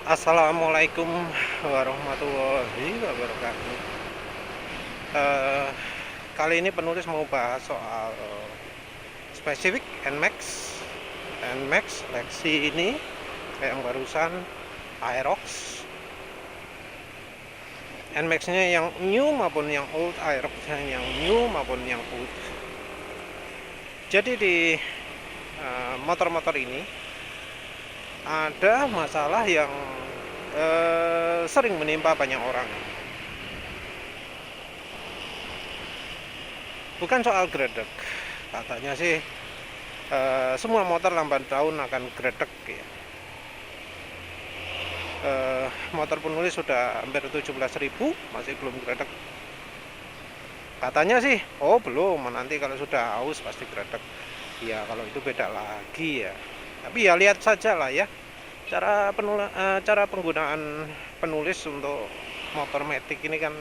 Assalamualaikum warahmatullahi wabarakatuh. Eh, Kali ini penulis mau bahas soal spesifik NMAX. NMAX Lexi ini kayak yang barusan Aerox. NMAX-nya yang new maupun yang old, Aerox-nya yang new maupun yang old. Jadi di motor-motor ini ada masalah yang sering menimpa banyak orang. Bukan soal gredek, katanya sih semua motor lambat tahun akan gredek ya. Motor penulis sudah hampir 17.000 masih belum gredek. Katanya sih, oh belum, nanti kalau sudah haus pasti gredek. Ya kalau itu beda lagi ya. Tapi ya lihat saja lah ya cara penggunaan penulis untuk motor matic ini kan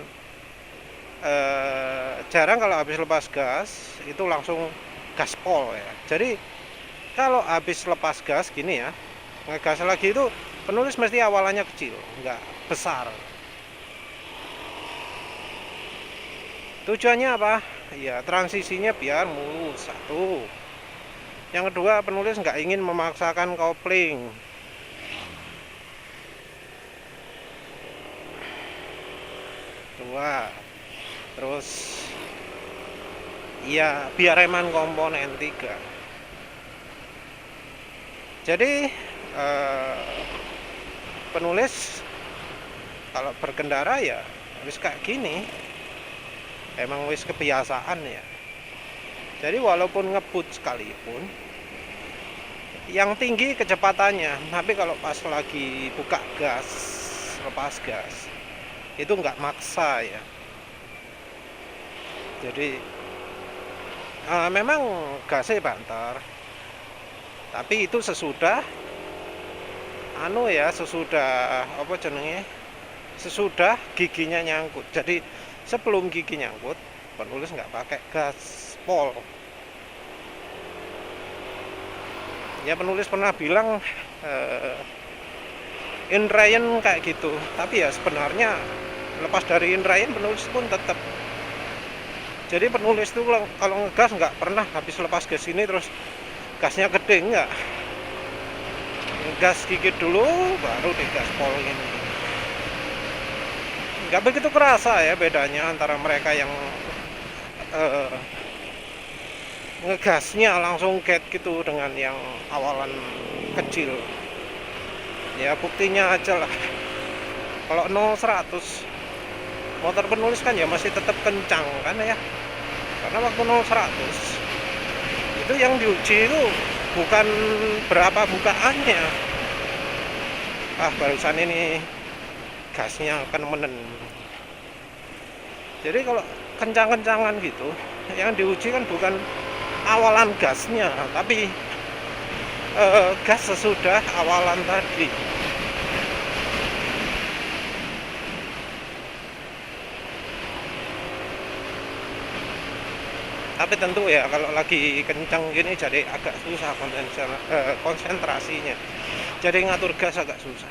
jarang kalau habis lepas gas itu langsung gaspol ya. Jadi kalau habis lepas gas gini ya, ngegas lagi itu penulis mesti awalannya kecil, nggak besar. Tujuannya apa? Ya transisinya biar mulus, satu. Yang kedua, penulis nggak ingin memaksakan kopling. Dua, terus ya biar reman komponen tiga. Jadi penulis kalau berkendara ya wis kayak gini, emang wis kebiasaan ya. Jadi walaupun ngebut sekalipun yang tinggi kecepatannya, tapi kalau pas lagi buka gas, lepas gas itu nggak maksa ya. Jadi memang gasnya banter, tapi itu sesudah sesudah apa jenenge, sesudah giginya nyangkut. Jadi sebelum gigi nyangkut penulis nggak pakai gaspol ya. Penulis pernah bilang inrayan kayak gitu, tapi ya sebenarnya lepas dari inrayan penulis pun tetap. Jadi penulis tuh kalau ngegas nggak pernah habis lepas gas ini terus gasnya gede, enggak. Gas gigit dulu baru digaspol ini. Nggak begitu kerasa ya bedanya antara mereka yang ngegasnya langsung get gitu dengan yang awalan kecil. Ya buktinya aja lah, kalau 0-100 motor penulis kan ya masih tetap kencang kan ya, karena waktu 0-100 itu yang diuji itu bukan berapa bukaannya. Barusan ini gasnya kan menen. Jadi kalau kencang-kencangan gitu yang diuji kan bukan awalan gasnya, tapi gas sesudah awalan tadi. Tapi tentu ya kalau lagi kencang gini jadi agak susah konsentrasinya. Jadi ngatur gas agak susah.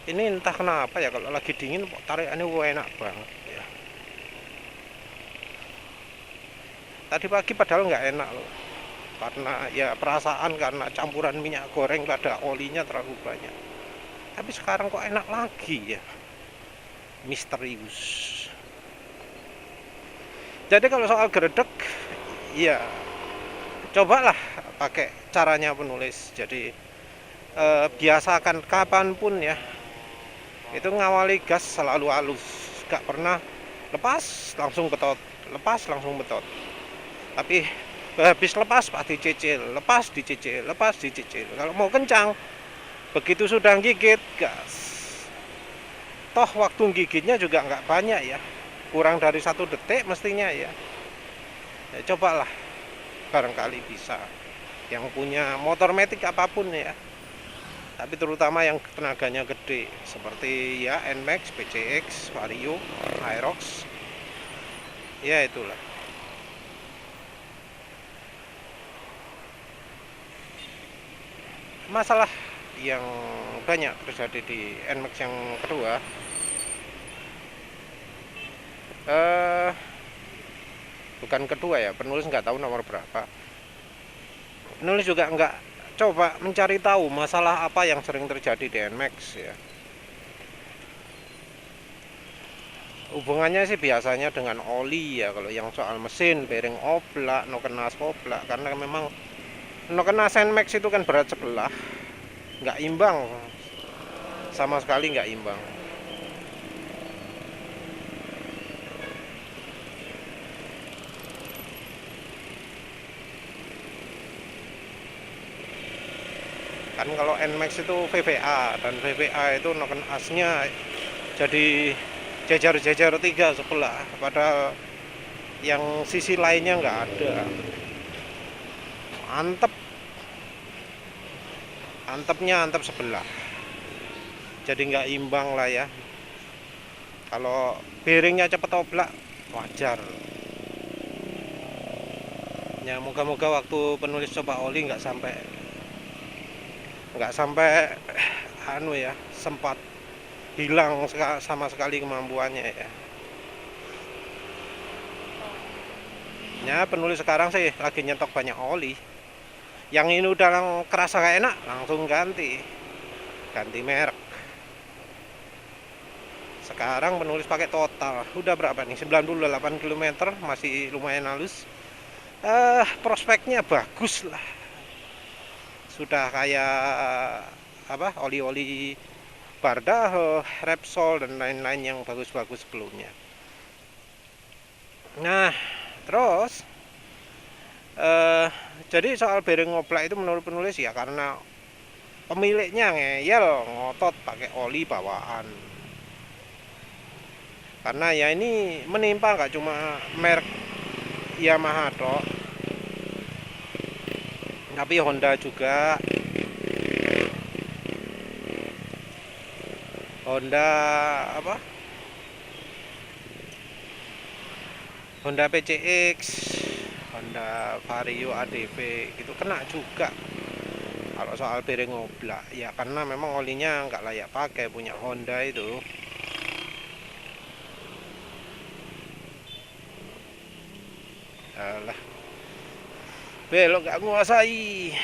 Ini entah kenapa ya kalau lagi dingin tarikannya enak banget ya. Tadi pagi padahal nggak enak loh, karena ya perasaan karena campuran minyak goreng pada olinya terlalu banyak. Tapi sekarang kok enak lagi ya, misterius. Jadi kalau soal geredek ya cobalah pakai caranya penulis. Jadi biasakan kapanpun ya itu ngawali gas selalu halus, gak pernah lepas langsung betot, lepas langsung betot. Tapi habis lepas pasti dicicil, lepas dicicil, lepas dicicil. Kalau mau kencang begitu sudah gigit gas. Toh waktu gigitnya juga nggak banyak ya, kurang dari 1 detik mestinya ya. Cobalah, barangkali bisa yang punya motor matic apapun ya, tapi terutama yang tenaganya gede seperti ya NMAX, PCX, Vario, Aerox ya. Itulah masalah yang banyak terjadi di NMAX yang kedua, bukan kedua ya, penulis nggak tahu nomor berapa. Penulis juga nggak coba mencari tahu masalah apa yang sering terjadi di NMAX ya. Hubungannya sih biasanya dengan oli ya, kalau yang soal mesin, bearing oblak, no kena oblak, karena memang no kena NMAX itu kan berat sebelah, nggak imbang, sama sekali nggak imbang. Kan kalau NMAX itu VVA, dan VVA itu no kena asnya jadi jajar-jajar 3 sebelah, padahal yang sisi lainnya nggak ada. Antepnya antep sebelah, jadi nggak imbang lah ya. Kalau bearingnya cepet oblak wajar ya. Moga-moga waktu penulis coba oli nggak sampai anu ya, sempat hilang sama sekali kemampuannya ya. Ya penulis sekarang sih lagi nyetok banyak oli. Yang ini udah kerasa gak enak, langsung ganti merek. Sekarang penulis pakai total. Udah berapa nih? 98 km, masih lumayan halus. Prospeknya bagus lah. Sudah kayak apa? Oli-oli Bardah, Repsol dan lain-lain yang bagus-bagus sebelumnya. Nah, terus jadi soal bearing oblak itu menurut penulis ya karena pemiliknya ngeyel ngotot pakai oli bawaan. Karena ya ini menimpa nggak cuma merek Yamaha toh, tapi Honda juga. Honda apa? Honda PCX, Honda Vario ADV gitu kena juga kalau soal bearing oblak ya, karena memang olinya nggak layak pakai punya Honda itu. Alah, belok nggak nguasai.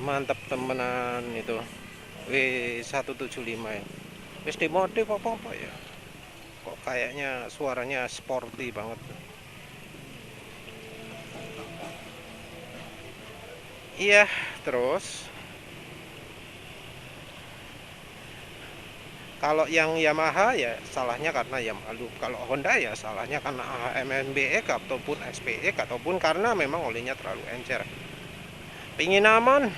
Mantap temenan itu W175 ya. Wis dimodif apa ya, kok kayaknya suaranya sporty banget. Iya, terus kalau yang Yamaha ya salahnya karena Yamaha. Kalau Honda ya salahnya karena MMBX ataupun SPX ataupun karena memang olinya terlalu encer. Pingin aman,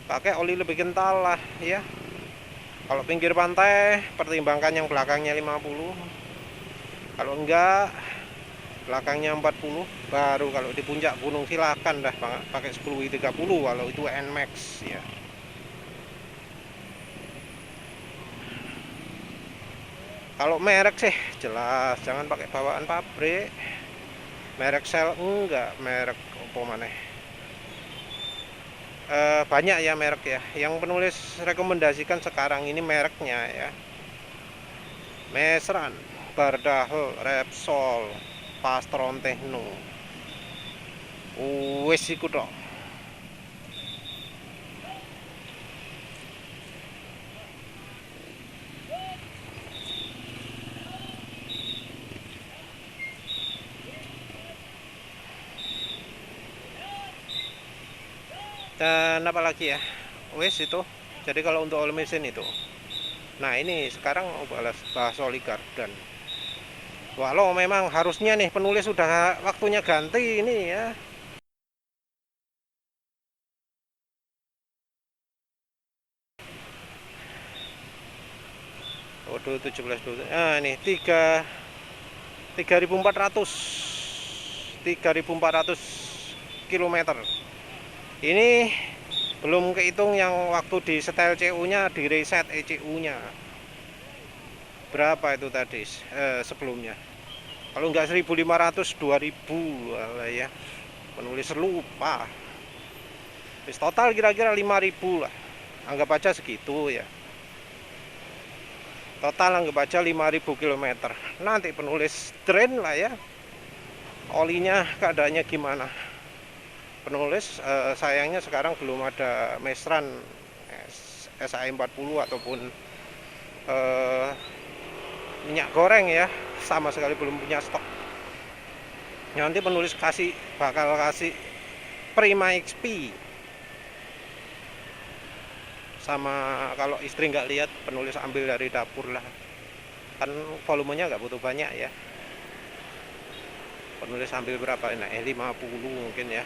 pakai oli lebih kental lah ya. Kalau pinggir pantai pertimbangkan yang belakangnya 50. Kalau enggak belakangnya 40. Baru kalau di puncak gunung silakan dah pakai 10W30 kalau itu NMAX ya. Kalau merek sih jelas jangan pakai bawaan pabrik. Merek sel enggak, merek apa maneh. Banyak ya merek ya. Yang penulis rekomendasikan sekarang ini mereknya ya. Mesran, Bardahl, Repsol, Pastron Techno. Wes iku tok. Dan apa lagi ya, wes itu. Jadi kalau untuk all mesin itu, nah ini sekarang bahas oli gardan. Walau memang harusnya nih penulis sudah waktunya ganti ini ya. Waduh 17 dulu. Nah ini 3400 km. Ini belum kehitung yang waktu di setel CU-nya, di reset ECU-nya. Berapa itu tadi sebelumnya? Kalau nggak 1.500 2.000 lah ya, penulis lupa. Terus total kira-kira 5.000 lah, anggap aja segitu ya. Total anggap aja 5.000 km. Nanti penulis drain lah ya, olinya keadaannya gimana. Penulis sayangnya sekarang belum ada Mestran SAE 40 ataupun minyak goreng ya, sama sekali belum punya stok. Nanti penulis bakal kasih Prima XP. Sama kalau istri nggak lihat, penulis ambil dari dapur lah, kan volumenya nggak butuh banyak ya. Penulis ambil berapa ini? 50 mungkin ya.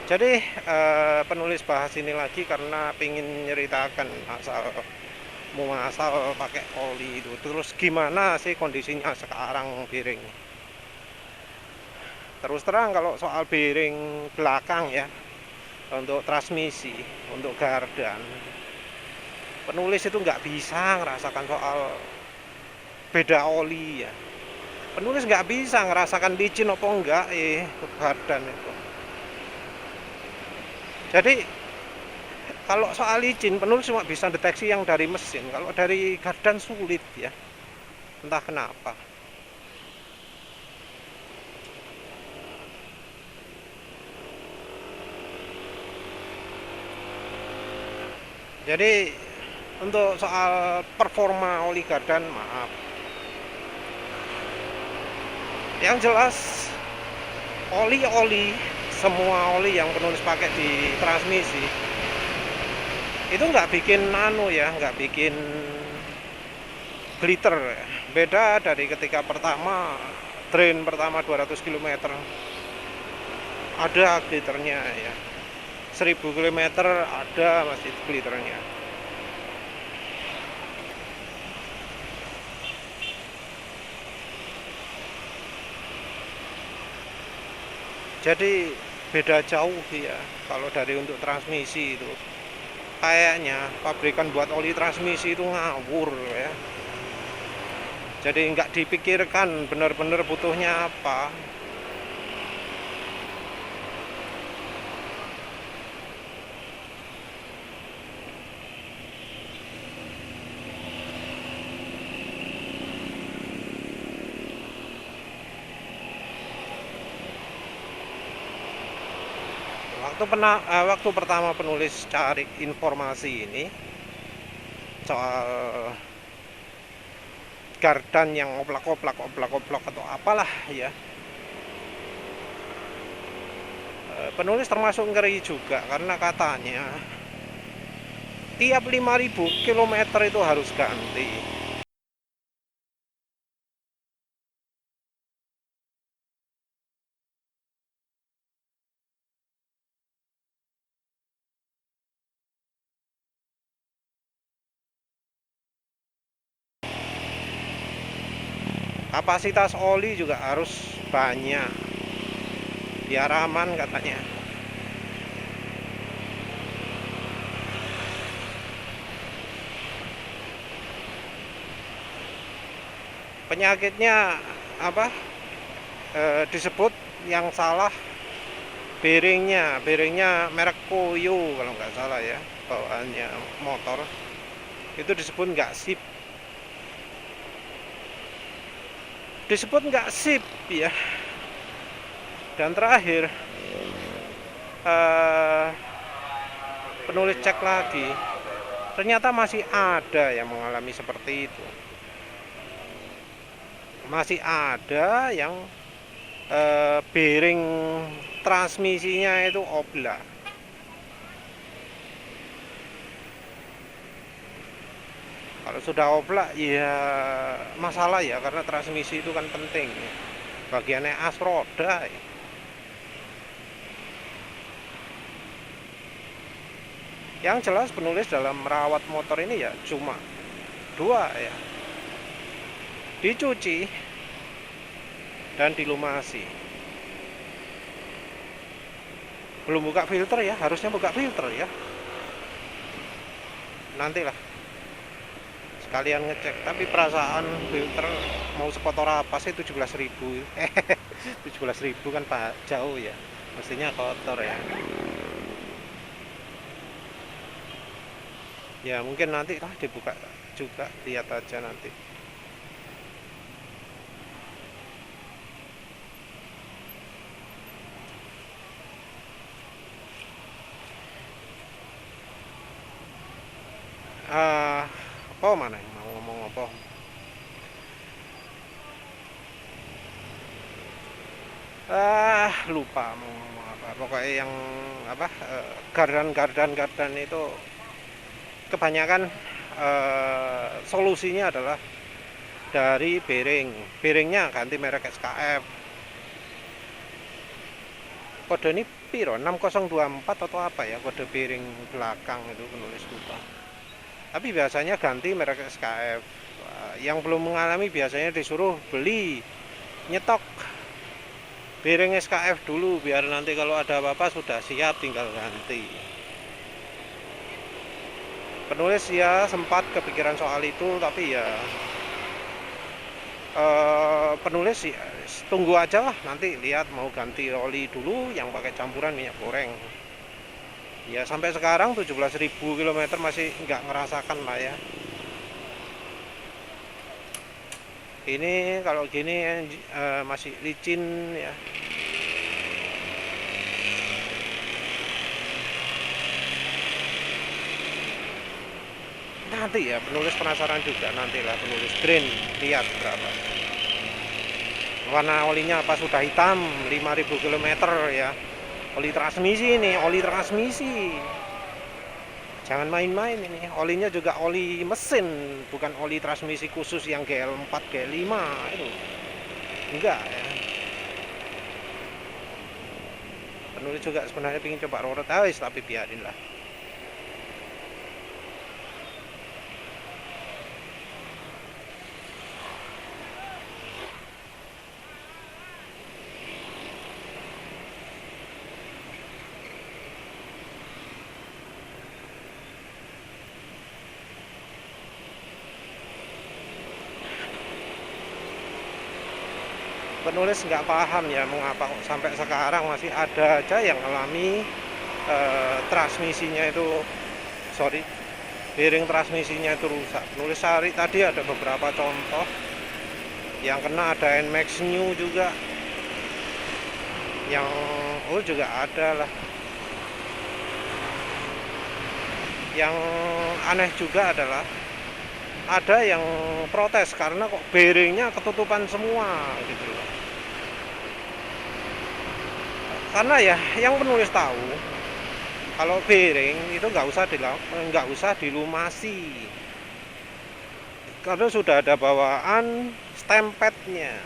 Jadi penulis bahas ini lagi karena pengen nyeritakan asal pakai oli itu. Terus gimana sih kondisinya sekarang bearing. Terus terang kalau soal bearing belakang ya, untuk transmisi, untuk gardan, penulis itu nggak bisa ngerasakan soal beda oli ya. Penulis nggak bisa ngerasakan licin apa enggak gardan itu. Jadi kalau soal licin, penulis cuma bisa deteksi yang dari mesin. Kalau dari gardan sulit ya, entah kenapa. Jadi untuk soal performa oli gardan, maaf. Yang jelas semua oli yang penulis pakai di transmisi itu nggak bikin nggak bikin glitter. Beda dari ketika drain pertama 200 km ada glitternya ya. 1000 km ada masih glitternya. Jadi beda jauh ya kalau dari untuk transmisi itu. Kayaknya pabrikan buat oli transmisi itu ngawur ya. Jadi nggak dipikirkan benar-benar butuhnya apa. Waktu pertama penulis cari informasi ini soal gardan yang oplak-oplak atau apalah ya, penulis termasuk ngeri juga karena katanya tiap 5.000 km itu harus ganti. Kapasitas oli juga harus banyak biar aman katanya. Penyakitnya apa? Disebut yang salah bearingnya merek Koyo kalau nggak salah ya, bawaannya motor itu disebut nggak sip ya. Dan terakhir penulis cek lagi, ternyata masih ada yang mengalami seperti itu, masih ada yang bearing transmisinya itu oblak. Kalau sudah oblak ya masalah ya, karena transmisi itu kan penting ya. Bagiannya as roda ya. Yang jelas penulis dalam merawat motor ini ya cuma dua ya, dicuci dan dilumasi. Belum buka filter ya, harusnya buka filter ya, nantilah. sekalian ngecek. Tapi perasaan filter mau sekotor apa sih 17.000. 17.000 kan pak jauh ya, mestinya kotor ya. Ya mungkin nanti lah dibuka juga, lihat aja nanti. Apa mana yang mau ngomong apa? Lupa mau ngomong apa. Pokoknya yang apa, gardan itu kebanyakan solusinya adalah dari bearingnya ganti merek SKF. Kode ini piro 6024 atau apa ya, kode bearing belakang itu penulis lupa. Tapi biasanya ganti merek SKF. Yang belum mengalami biasanya disuruh beli nyetok bearing SKF dulu, biar nanti kalau ada apa-apa sudah siap tinggal ganti. Penulis ya sempat kepikiran soal itu, tapi ya penulis ya, tunggu aja lah, nanti lihat mau ganti oli dulu yang pakai campuran minyak goreng. Ya sampai sekarang 17.000 km masih nggak ngerasakan lah ya. Ini kalau gini masih licin ya. Nanti ya penulis penasaran juga, nantilah penulis green lihat berapa. Warna olinya apa sudah hitam 5.000 km ya. Oli transmisi ini, oli transmisi. Jangan main-main ini. Olinya juga oli mesin, bukan oli transmisi khusus yang GL4, GL5 itu. Enggak ya. Penulis juga sebenarnya ingin coba road race, tapi biarin lah. Penulis nggak paham ya mengapa kok sampai sekarang masih ada aja yang alami transmisinya itu, bearing transmisinya itu rusak. Penulis cari tadi ada beberapa contoh yang kena, ada NMAX New juga, yang juga ada lah. Yang aneh juga adalah ada yang protes karena kok bearingnya ketutupan semua gitu loh. Karena ya yang penulis tahu, kalau bearing itu nggak usah dilumasi, karena sudah ada bawaan stempetnya.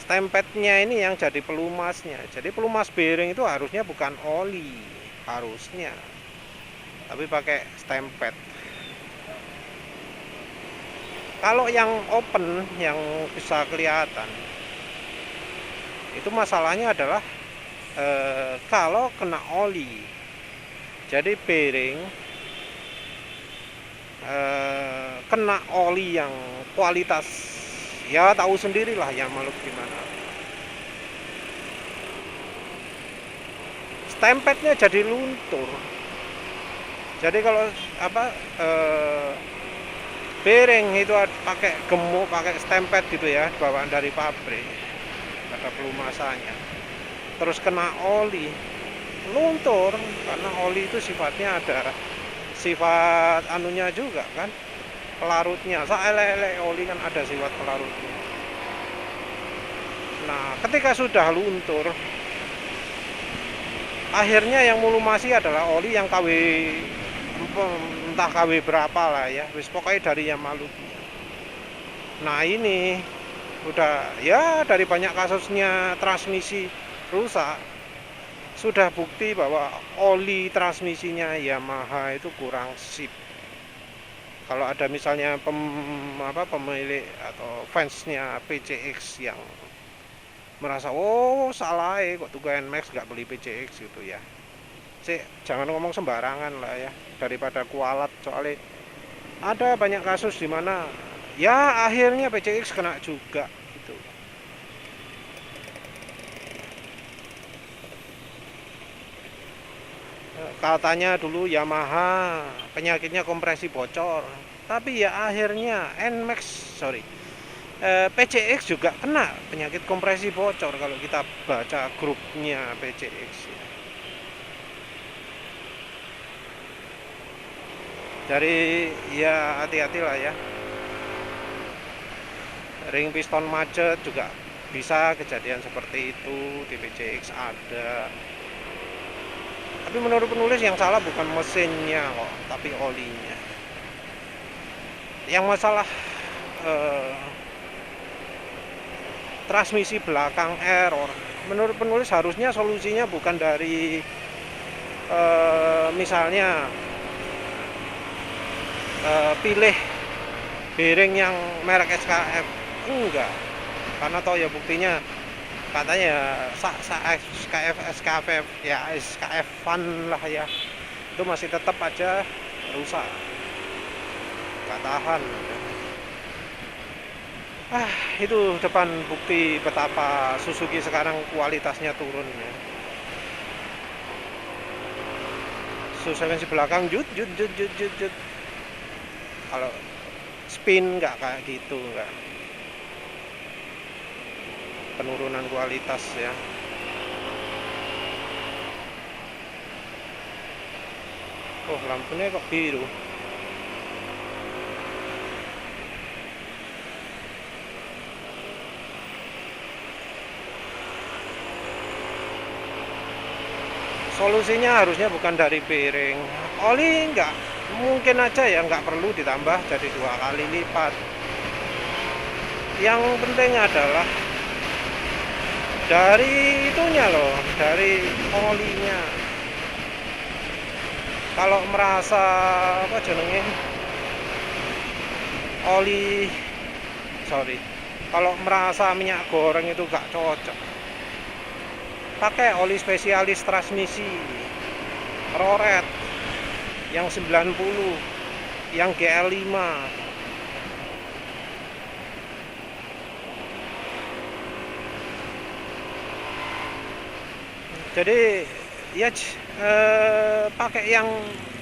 Stempetnya ini yang jadi pelumasnya. Jadi pelumas bearing itu harusnya bukan oli, harusnya, tapi pakai stempet. Kalau yang open, yang bisa kelihatan, itu masalahnya adalah kalau kena oli. Jadi bearing kena oli yang kualitas, ya tahu sendirilah yang malu gimana. Stempetnya jadi luntur. Jadi kalau apa bearing itu pakai gemuk, pakai stempet gitu ya, bawaan dari pabrik, ada pelumasannya, terus kena oli, luntur. Karena oli itu sifatnya ada sifat anunya juga kan, pelarutnya. Saelek oli kan ada sifat pelarutnya. Nah ketika sudah luntur, akhirnya yang melumasi adalah oli yang KW, entah KW berapa lah ya, wis pokoknya dari yang malutnya. Nah ini udah ya, dari banyak kasusnya transmisi rusak, sudah bukti bahwa oli transmisinya Yamaha itu kurang sip. Kalau ada misalnya pemilik atau fansnya PCX yang merasa oh salah kok tuku NMAX nggak beli PCX gitu ya, jangan ngomong sembarangan lah ya, daripada kualat. Soalnya Ada banyak kasus di mana ya akhirnya PCX kena juga gitu. Katanya dulu Yamaha penyakitnya kompresi bocor, tapi ya akhirnya NMAX, sorry, PCX juga kena penyakit kompresi bocor kalau kita baca grupnya PCX ya. Dari ya hati-hatilah ya, ring piston macet juga bisa kejadian seperti itu di PCX ada. Tapi menurut penulis yang salah bukan mesinnya kok, tapi olinya. Yang masalah eh, transmisi belakang error, menurut penulis harusnya solusinya bukan dari misalnya pilih bearing yang merek SKF, enggak, karena toh ya buktinya katanya SKF SKF ya SKF Van lah ya, itu masih tetap aja rusak, nggak tahan. Itu depan bukti betapa Suzuki sekarang kualitasnya turun ya. Suspensi belakang jut jut jut jut jut jut. Kalau spin nggak kayak gitu, nggak. Penurunan kualitas ya. Oh, lampunya kok biru. Solusinya harusnya bukan dari bearing. Oli nggak, mungkin aja ya nggak perlu ditambah jadi 2 kali lipat. Yang penting adalah dari itunya loh, dari olinya. Kalau merasa apa jenenge oli, sorry, kalau merasa minyak goreng itu gak cocok, pakai oli spesialis transmisi Roret yang 90, yang GL5. Jadi ya pakai yang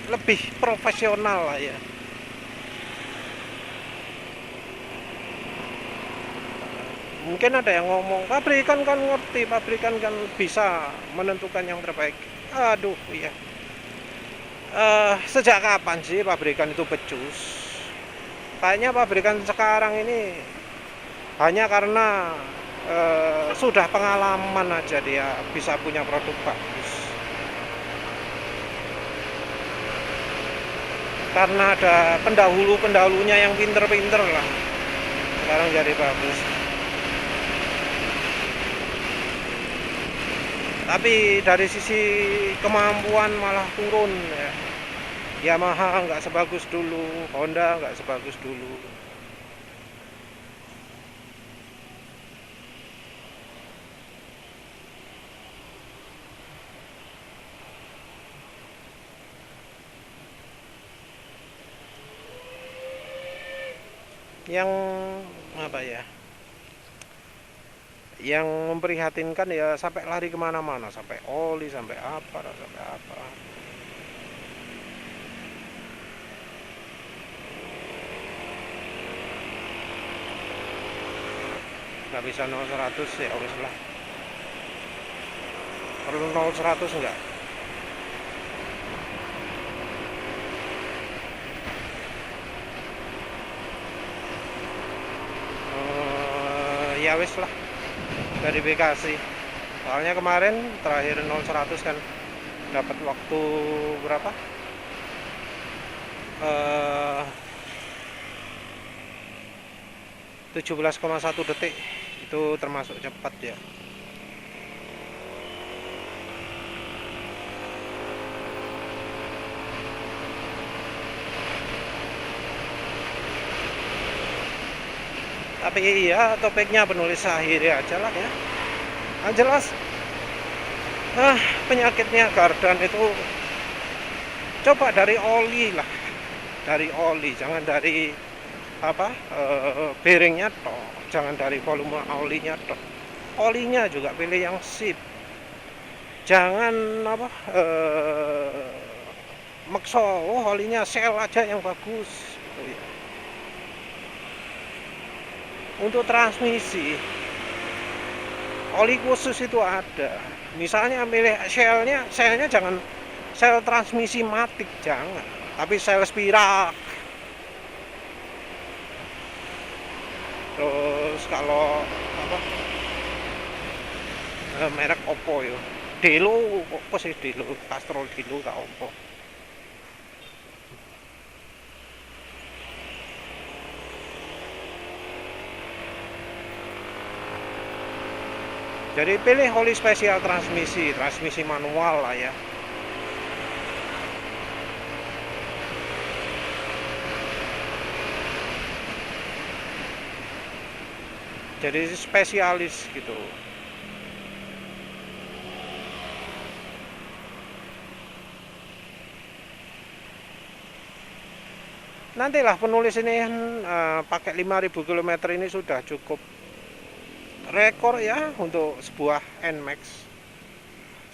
lebih profesional lah ya. Mungkin ada yang ngomong pabrikan kan ngerti, pabrikan kan bisa menentukan yang terbaik. Aduh ya, sejak kapan sih pabrikan itu becus? Kayaknya pabrikan sekarang ini hanya karena sudah pengalaman aja dia bisa punya produk bagus, karena ada pendahulunya yang pinter-pinter lah, sekarang jadi bagus. Tapi dari sisi kemampuan malah turun ya. Yamaha nggak sebagus dulu, Honda nggak sebagus dulu. Yang apa ya, yang memprihatinkan ya sampai lari kemana-mana, sampai oli, sampai apa. Nggak bisa 0-100 ya wis lah. Perlu 0-100 enggak? Ya wis lah, verifikasi. Soalnya kemarin terakhir 0-100 kan dapat waktu berapa? 17,1 detik, itu termasuk cepat ya. Tapi iya, topiknya penulis akhir aja lah ya. Jelas penyakitnya Gardan itu coba dari oli lah. dari oli, jangan dari apa bearingnya toh, jangan dari volume olinya toh, olinya juga pilih yang sip, jangan apa makso oh olinya Shell aja yang bagus gitu ya. Untuk transmisi oli khusus itu ada, misalnya milih Shellnya jangan Shell transmisi matic, jangan, tapi Shell spirak. Terus kalau apa merek Oppo yo Delo, apa sih Delo, Castrol Delo tak Oppo. Jadi pilih oli spesial transmisi manual lah ya. Jadi spesialis gitu. Nantilah penulis ini pakai 5.000 km ini sudah cukup rekor ya untuk sebuah NMAX.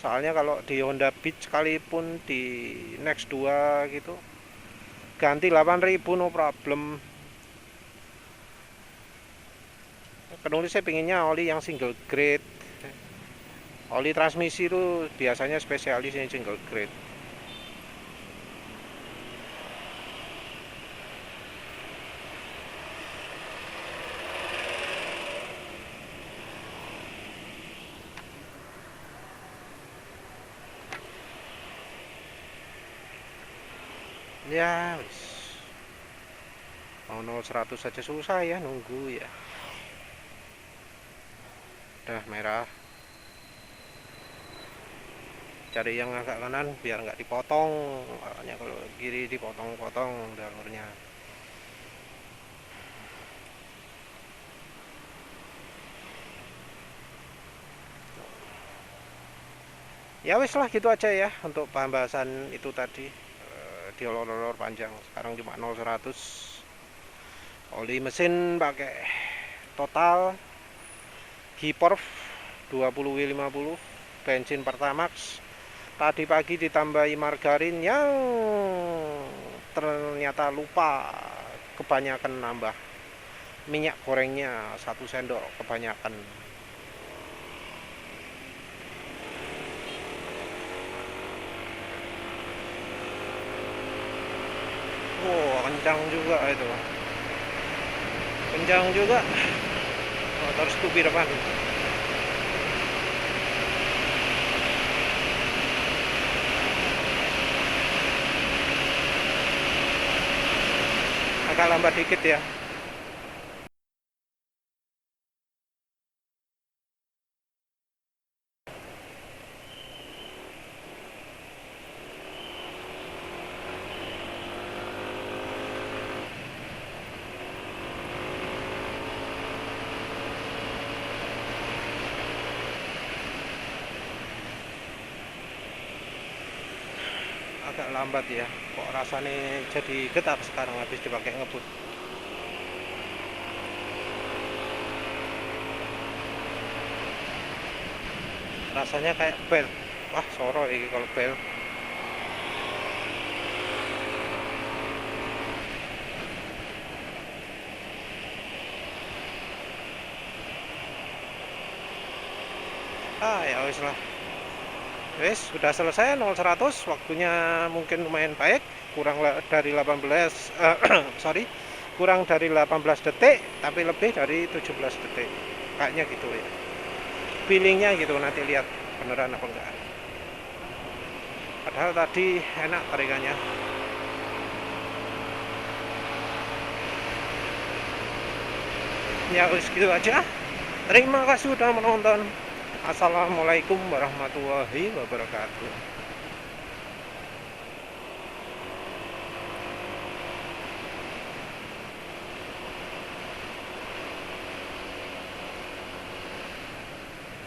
Soalnya kalau di Honda Beat sekalipun di Next 2 gitu ganti 8.000 no problem. Penulis saya pinginnya oli yang single grade. Oli transmisi itu biasanya spesialis yang single grade. Ya wis, mau 0-100 saja susah ya nunggu ya. Udah merah, cari yang agak kanan biar nggak dipotong, makanya kalau kiri dipotong-potong jalurnya. Ya wis lah gitu aja ya untuk pembahasan itu tadi, diolor-olor panjang. Sekarang cuma 0-100, oli mesin pakai total Giperf 20W50, bensin Pertamax. Tadi pagi ditambahi margarin yang ternyata lupa, kebanyakan nambah minyak gorengnya 1 sendok kebanyakan. Wow, kencang juga itu, kencang juga motor Scoopy depan. Agak lambat dikit ya. Agak lambat ya, kok rasanya jadi getar sekarang habis dipakai ngebut. Rasanya kayak bel, wah soro ini kalau bel. Ya wis lah, wis sudah selesai 0-100, waktunya mungkin lumayan baik, kurang dari 18 sorry, kurang dari 18 detik tapi lebih dari 17 detik kayaknya gitu ya, feelingnya gitu, nanti lihat beneran apa enggak. Padahal tadi enak tarikannya. Ya wis gitu aja, terima kasih sudah menonton. Assalamualaikum warahmatullahi wabarakatuh.